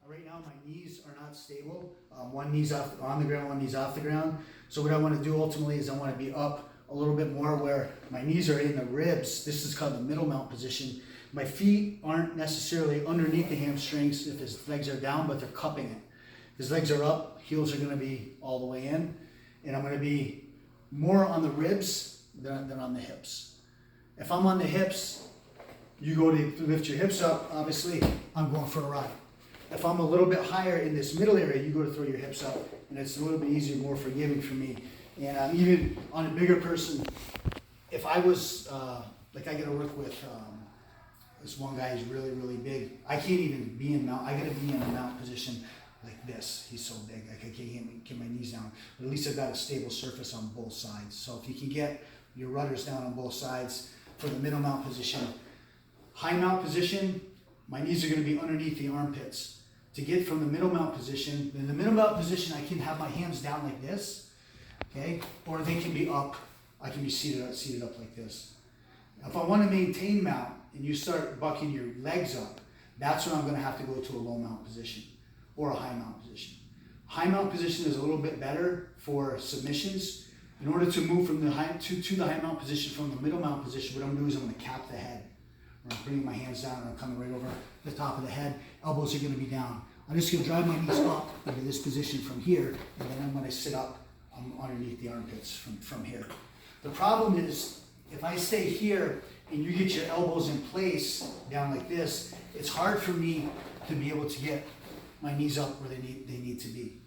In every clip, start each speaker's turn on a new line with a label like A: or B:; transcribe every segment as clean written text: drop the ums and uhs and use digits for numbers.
A: Right now my knees are not stable. One knee's on the ground, one knee's off the ground. So what I want to do ultimately is I want to be up a little bit more where my knees are in the ribs. This is called the middle mount position. My feet aren't necessarily underneath the hamstrings if his legs are down, but they're cupping it. His legs are up, heels are going to be all the way in, and I'm going to be more on the ribs than on the hips. If I'm on the hips, you go to lift your hips up, obviously, I'm going for a ride. If I'm a little bit higher in this middle area, you go to throw your hips up, and it's a little bit easier, more forgiving for me. And even on a bigger person, if I was, like I gotta work with this one guy who's really, really big. I can't even be in mount, I gotta be in a mount position like this. He's so big, like I can't get my knees down. But at least I've got a stable surface on both sides. So if you can get your rudders down on both sides for the middle mount position. High mount position, my knees are gonna be underneath the armpits. To get from the middle mount position, in the middle mount position, I can have my hands down like this, okay? Or they can be up, I can be seated up like this. If I want to maintain mount and you start bucking your legs up, that's when I'm going to have to go to a low mount position or a high mount position. High mount position is a little bit better for submissions. In order to move from the high to the high mount position from the middle mount position, what I'm going to do is I'm going to cap the head. I'm bringing my hands down and I'm coming right over the top of the head. Elbows are going to be down. I'm just going to drive my knees up into this position from here, and then I'm going to sit up underneath the armpits from here. The problem is, if I stay here and you get your elbows in place down like this, it's hard for me to be able to get my knees up where they need to be.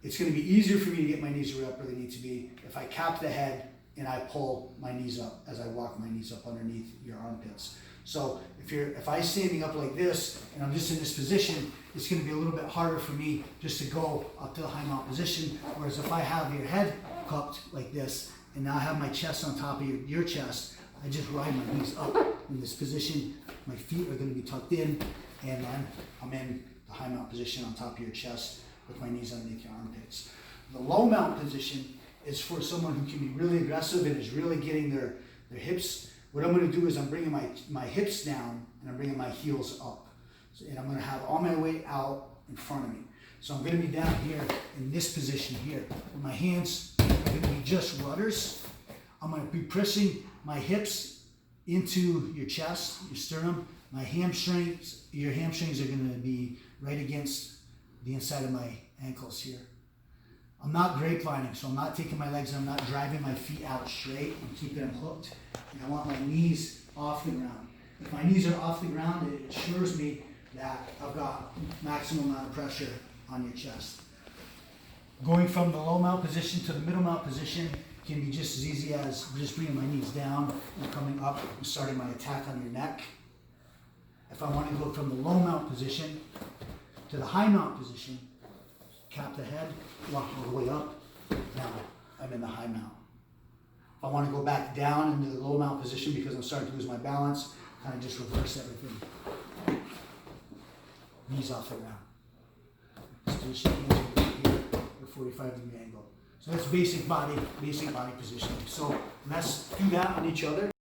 A: It's going to be easier for me to get my knees up where they need to be if I cap the head and I pull my knees up as I walk my knees up underneath your armpits. So if I'm standing up like this and I'm just in this position, it's going to be a little bit harder for me just to go up to the high mount position. Whereas if I have your head cupped like this and now I have my chest on top of your chest, I just ride my knees up in this position. My feet are going to be tucked in, and then I'm in the high mount position on top of your chest with my knees underneath your armpits. The low mount position is for someone who can be really aggressive and is really getting their hips. What I'm going to do is I'm bringing my hips down and I'm bringing my heels up. And I'm going to have all my weight out in front of me. So I'm going to be down here in this position here. With my hands are going to be just rudders. I'm going to be pressing my hips into your chest, your sternum. Your hamstrings are going to be right against the inside of my ankles here. I'm not grapelining, so I'm not taking my legs and I'm not driving my feet out straight. I'm keeping them hooked. And I want my knees off the ground. If my knees are off the ground, it assures me that I've got maximum amount of pressure on your chest. Going from the low mount position to the middle mount position can be just as easy as just bringing my knees down and coming up and starting my attack on your neck. If I want to go from the low mount position to the high mount position, cap the head, walk all the way up, now I'm in the high mount. If I want to go back down into the low mount position because I'm starting to lose my balance, kind of just reverse everything. Knees off the ground. Position hands over here at a 45-degree angle. So that's basic body positioning. So let's do that on each other.